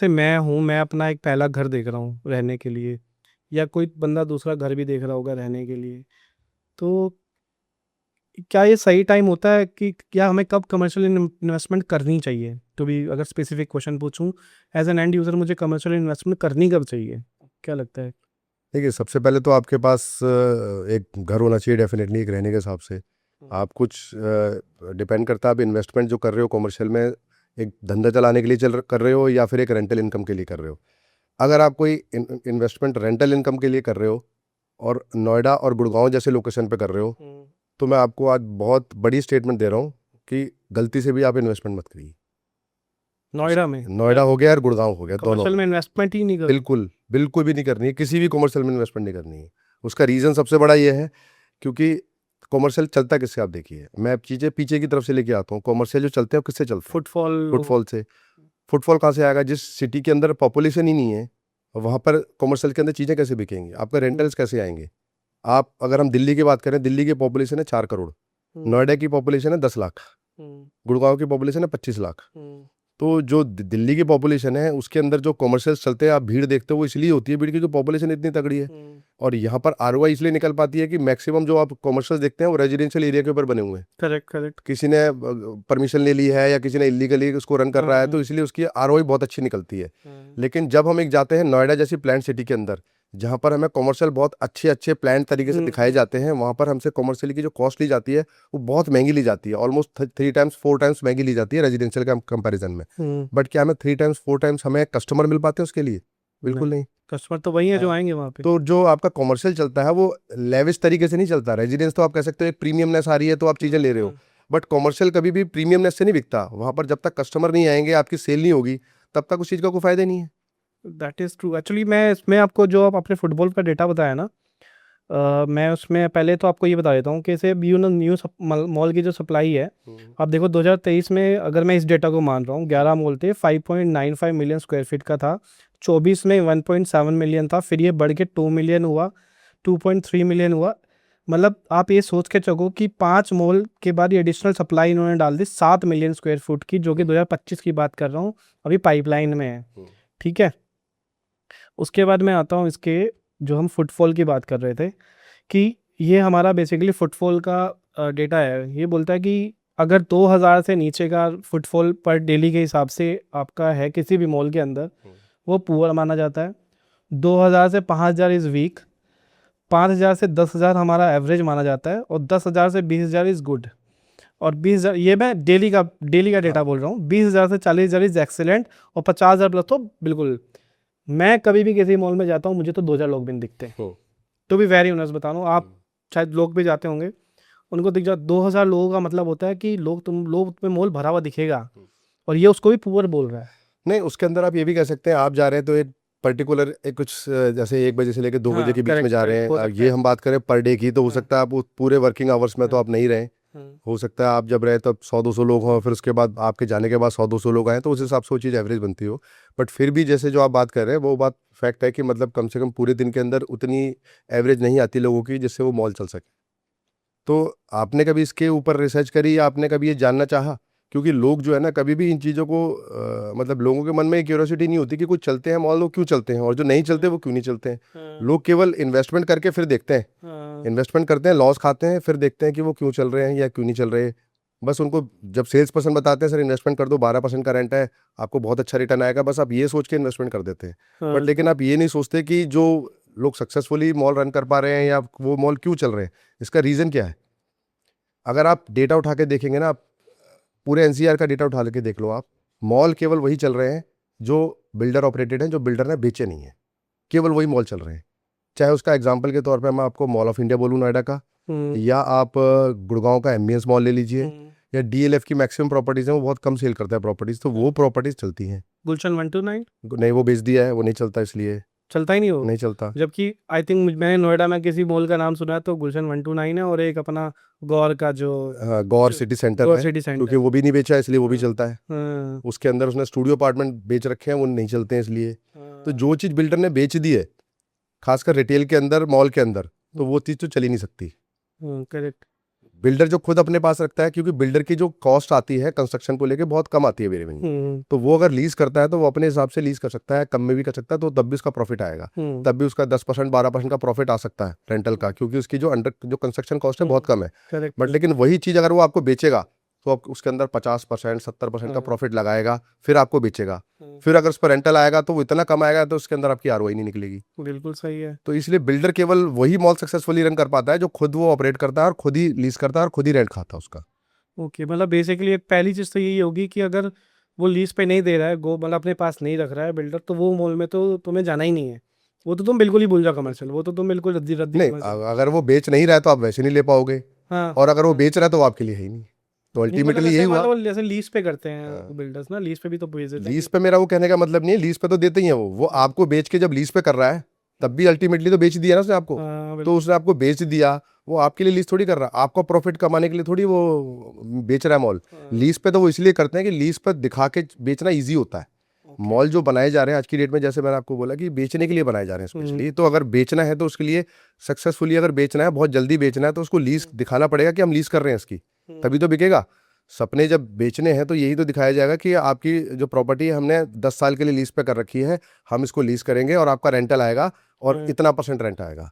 जैसे मैं हूँ, मैं अपना एक पहला घर देख रहा हूँ रहने के लिए, या कोई बंदा दूसरा घर भी देख रहा होगा रहने के लिए, तो क्या ये सही टाइम होता है कि क्या हमें कब कमर्शियल इन्वेस्टमेंट करनी चाहिए? तो भी अगर स्पेसिफिक क्वेश्चन पूछूं, एज एन एंड यूज़र मुझे कमर्शियल इन्वेस्टमेंट करनी कब चाहिए? क्या लगता है? देखिए, सबसे पहले तो आपके पास एक घर होना चाहिए डेफिनेटली, एक रहने के हिसाब से। आप कुछ डिपेंड करता है आप इन्वेस्टमेंट जो कर रहे हो कमर्शियल में, एक धंधा चलाने के लिए कर रहे हो या फिर एक रेंटल इनकम के लिए कर रहे हो। अगर आप कोई इन्वेस्टमेंट रेंटल इनकम के लिए कर रहे हो और नोएडा और गुड़गांव जैसे लोकेशन पे कर रहे हो, तो मैं आपको आज बहुत बड़ी स्टेटमेंट दे रहा हूँ कि गलती से भी आप इन्वेस्टमेंट मत करिए। नोएडा में नोएडा हो गया और गुड़गांव हो गया, दोनों कमर्शियल में। में इन्वेस्टमेंट ही नहीं कर? बिल्कुल बिल्कुल भी नहीं करनी है, किसी भी कमर्शियल में इन्वेस्टमेंट नहीं करनी है। उसका रीज़न सबसे बड़ा ये है क्योंकि कमर्शियल चलता किससे, आप देखिए, मैं अब चीज़ें पीछे की तरफ से लेके आता हूँ। कमर्शियल जो चलते हैं वो किससे चलते हैं? फुटफॉल। फुटफॉल से। फुटफॉल कहाँ से आएगा? जिस सिटी के अंदर पॉपुलेशन ही नहीं है, वहाँ पर कमर्शियल के अंदर चीज़ें कैसे बिकेंगी? आपका रेंटल्स कैसे आएंगे? आप अगर हम दिल्ली की बात करें, दिल्ली की पॉपुलेशन है 4 करोड़, नोएडा की पॉपुलेशन है 10 लाख, गुड़गांव की पॉपुलेशन है 25 लाख। तो जो दिल्ली की पॉपुलेशन है उसके अंदर जो कमर्शियल्स चलते हैं, आप भीड़ देखते हो, वो इसलिए होती है भीड़ क्योंकि पॉपुलेशन इतनी तगड़ी है। और यहाँ पर आरओआई इसलिए निकल पाती है कि मैक्सिमम जो आप कमर्शियल्स देखते हैं वो रेजिडेंशियल एरिया के ऊपर बने हुए हैं। Correct correct. किसी ने परमिशन ले ली है या किसी ने इलीगली उसको रन कर रहा है, तो इसलिए उसकी आरओआई बहुत अच्छी निकलती है। लेकिन जब हम एक जाते हैं नोएडा जैसी प्लांट सिटी के अंदर, जहाँ पर हमें कमर्शियल बहुत अच्छे अच्छे प्लान तरीके से दिखाए जाते हैं, वहाँ पर हमसे कमर्शियल की जो कॉस्ट ली जाती है वो बहुत महंगी ली जाती है, ऑलमोस्ट 3 टाइम्स 4 टाइम्स महंगी ली जाती है रेजिडेंशियल के कंपैरिजन में। बट क्या हमें 3 टाइम्स 4 टाइम्स हमें कस्टमर मिल पाते हैं उसके लिए? बिल्कुल नहीं। कस्टमर तो वही है जो आएंगे वहाँ पे। तो जो आपका कमर्शियल चलता है वो लेविश तरीके से नहीं चलता। रेजिडेंस तो आप कह सकते हो एक प्रीमियमनेस आ रही है तो आप चीज़ें ले रहे हो, बट कमर्शियल कभी भी प्रीमियमनेस से नहीं बिकता। वहाँ पर जब तक कस्टमर नहीं आएंगे, आपकी सेल नहीं होगी, तब तक उस चीज़ का कोई फायदा नहीं है। That is true. एक्चुअली मैं इसमें आपको जो आप अपने फुटबॉल का डेटा बताया ना, मैं उसमें पहले तो आपको ये बता देता हूँ कि जैसे यू नो न्यू मॉल की जो सप्लाई है, आप देखो 2023 में अगर मैं इस डेटा को मान रहा हूँ, 11 मॉल थे, 5.95 मिलियन स्क्वायर फीट का था। 24 में 1.7 मिलियन था, फिर ये बढ़ के 2 मिलियन हुआ, 2.3 मिलियन हुआ। मतलब आप ये सोच के चलो कि 5 मॉल के बाद ये एडिशनल सप्लाई इन्होंने डाल दी 7 मिलियन स्क्वायर फुट की, जो कि 2025 की बात कर रहा हूँ, अभी पाइपलाइन में है। ठीक है। उसके बाद मैं आता हूँ इसके, जो हम फुटफॉल की बात कर रहे थे, कि ये हमारा बेसिकली फुटफॉल का डेटा है। ये बोलता है कि अगर 2000 से नीचे का फुटफॉल पर डेली के हिसाब से आपका है किसी भी मॉल के अंदर, वो पुअर माना जाता है। 2000 से 5000 इज़ वीक। 5000 से 10,000 हमारा एवरेज माना जाता है, और 10,000 से 20,000 इज़ गुड। और 20,000, ये मैं डेली का डेटा बोल रहा हूँ। 20,000 से 40,000 इज़ एक्सेलेंट, और 50,000 प्लस तो बिल्कुल। मैं कभी भी किसी मॉल में जाता हूँ, मुझे तो 2,000 लोग भी नहीं दिखते। तो भी वेरी ऑनेस्ट बता रहा हूँ, आप शायद लोग भी जाते होंगे, उनको दिख जाए 2,000 लोगों का मतलब होता है कि लोग तुम्हें मॉल भरा हुआ दिखेगा, और ये उसको भी पुअर बोल रहा है। नहीं, उसके अंदर आप ये भी कह सकते हैं, आप जा रहे हैं तो एक पर्टिकुलर एक कुछ जैसे 1 बजे से लेकर 2 बजे के बीच में करेक्ट जा रहे करेक्ट, हो हैं। सकता ये है। हम बात करें पर डे की, तो हो सकता है आप उस पूरे वर्किंग आवर्स में तो आप नहीं रहे। हो सकता है आप जब रहे तब 100-200 लोग हों, फिर उसके बाद आपके जाने के बाद 100-200 लोग आए, तो उस हिसाब से वो चीज़ एवरेज बनती हो। बट फिर भी जैसे जो आप बात कर रहे हैं वो बात फैक्ट है कि मतलब कम से कम पूरे दिन के अंदर उतनी एवरेज नहीं आती लोगों की जिससे वो मॉल चल सके। तो आपने कभी इसके ऊपर रिसर्च करी या आपने कभी ये जानना चाहा? क्योंकि लोग जो है ना, कभी भी इन चीज़ों को मतलब लोगों के मन में क्यूरियोसिटी नहीं होती कि कुछ चलते हैं मॉल, लोग क्यों चलते हैं, और जो नहीं चलते वो क्यों नहीं चलते हैं। लोग केवल इन्वेस्टमेंट करके फिर देखते हैं, इन्वेस्टमेंट करते हैं, लॉस खाते हैं, फिर देखते हैं कि वो क्यों चल रहे हैं या क्यों नहीं चल रहे। बस उनको जब सेल्स पर्सन बताते हैं सर इन्वेस्टमेंट कर दो, 12% का रेंट है, आपको बहुत अच्छा रिटर्न आएगा, बस आप ये सोच के इन्वेस्टमेंट कर देते हैं। बट लेकिन आप ये नहीं सोचते कि जो लोग सक्सेसफुली मॉल रन कर पा रहे हैं या वो मॉल क्यों चल रहे हैं, इसका रीज़न क्या है। अगर आप डेटा उठा के देखेंगे ना, आप पूरे एनसीआर का डेटा उठा के देख लो, आप मॉल केवल वही चल रहे हैं जो बिल्डर ऑपरेटेड हैं, जो बिल्डर ने बेचे नहीं है, केवल वही मॉल चल रहे हैं। चाहे उसका एग्जांपल के तौर पे मैं आपको मॉल ऑफ इंडिया बोलूँ नोएडा का, या आप गुड़गांव का एमबीएस मॉल ले लीजिए, या डीएलएफ की मैक्सिमम प्रॉपर्टीज हैं, वो बहुत कम सेल करता है प्रॉपर्टीज, तो वो प्रॉपर्टीज चलती हैं। गुलशन 129 नहीं, वो बेच दिया है, वो नहीं चलता, इसलिए चलता ही नहीं हो। नहीं चलता। जबकि आई थिंक मैंने नोएडा में किसी मॉल का नाम सुना है तो गुलशन 129 है, और एक अपना गौर का जो गौर सिटी सेंटर गौर है, सिटी क्योंकि सेंटर। वो भी नहीं बेचा इसलिए वो भी हाँ चलता है। हाँ उसके अंदर उसने स्टूडियो अपार्टमेंट बेच रखे हैं, वो नहीं चलते हैं इसलिए। तो हाँ। जो चीज़ बिल्डर ने बेच दी है, खासकर रिटेल के अंदर, मॉल के अंदर, तो वो चीज़ तो चल ही नहीं सकती। करेक्ट। बिल्डर जो खुद अपने पास रखता है, क्योंकि बिल्डर की जो कॉस्ट आती है कंस्ट्रक्शन को लेके बहुत कम आती है मेरे में, तो वो अगर लीज करता है तो वो अपने हिसाब से लीज कर सकता है, कम में भी कर सकता है, तो तब भी उसका प्रॉफिट आएगा, तब भी उसका 10% 12% का प्रॉफिट आ सकता है रेंटल का, क्योंकि उसकी जो कंस्ट्रक्शन कॉस्ट है बहुत कम है। करेक्ट। बट लेकिन वही चीज़ अगर वो आपको बेचेगा तो आप उसके अंदर 50% 70% का प्रॉफिट लगाएगा, फिर आपको बेचेगा, फिर अगर उस पर रेंटल आएगा तो वो इतना कम आएगा तो उसके अंदर आपकी आरओआई नहीं निकलेगी। बिल्कुल सही है। तो इसलिए बिल्डर केवल वही मॉल सक्सेसफुली रन कर पाता है जो खुद वो ऑपरेट करता है और खुद ही लीज करता है और खुद ही रेंट खाता है उसका। ओके, मतलब बेसिकली एक पहली चीज़ तो यही होगी कि अगर वो लीज पे नहीं दे रहा है, गो मतलब अपने पास नहीं रख रहा है बिल्डर, तो वो मॉल में तो तुम्हें जाना ही नहीं है। वो तो तुम बिल्कुल ही भूल जाओ कमर्शियल, वो तो तुम बिल्कुल रद्दी रद्दी नहीं, समझ लो। अगर वो बेच नहीं रहा है तो आप वैसे नहीं ले पाओगे, हाँ, और अगर वो बेच रहा है तो वो आपके लिए है ही नहीं, तो नहीं मतलब अल्टीमेटली यही ऐसे मान हुआ। लो जैसे लीज पे करते हैं हाँ। बिल्डर्स ना, लीज पे भी तो बेच देते हैं लीज पे मेरा वो कहने का मतलब नहीं है, लीज पे तो देते ही है वो आपको बेच के जब लीज पे कर रहा है तब भी अल्टीमेटली तो बेच दिया ना उसने आपको। हाँ, तो बिल्कुल। उसने आपको बेच दिया, वो आपके लिए लीज थोड़ी कर रहा है, आपको प्रॉफिट कमाने के लिए थोड़ी वो बेच रहा है मॉल। लीज पे तो वो इसलिए करते हैं कि लीज पर दिखा के बेचना ईजी होता है। मॉल जो बनाए जा रहे हैं आज की डेट में, जैसे मैंने आपको बोला कि बेचने के लिए बनाए जा रहे हैं स्पेशली, तो अगर बेचना है तो उसके लिए सक्सेसफुली अगर बेचना है, बहुत जल्दी बेचना है, तो उसको लीज दिखाना पड़ेगा कि हम लीज कर रहे हैं इसकी, तभी तो बिकेगा। सपने जब बेचने हैं तो यही तो दिखाया जाएगा कि आपकी जो प्रॉपर्टी है हमने 10 साल के लिए लीज पे कर रखी है, हम इसको लीज करेंगे और आपका रेंटल आएगा और इतना % रेंट आएगा।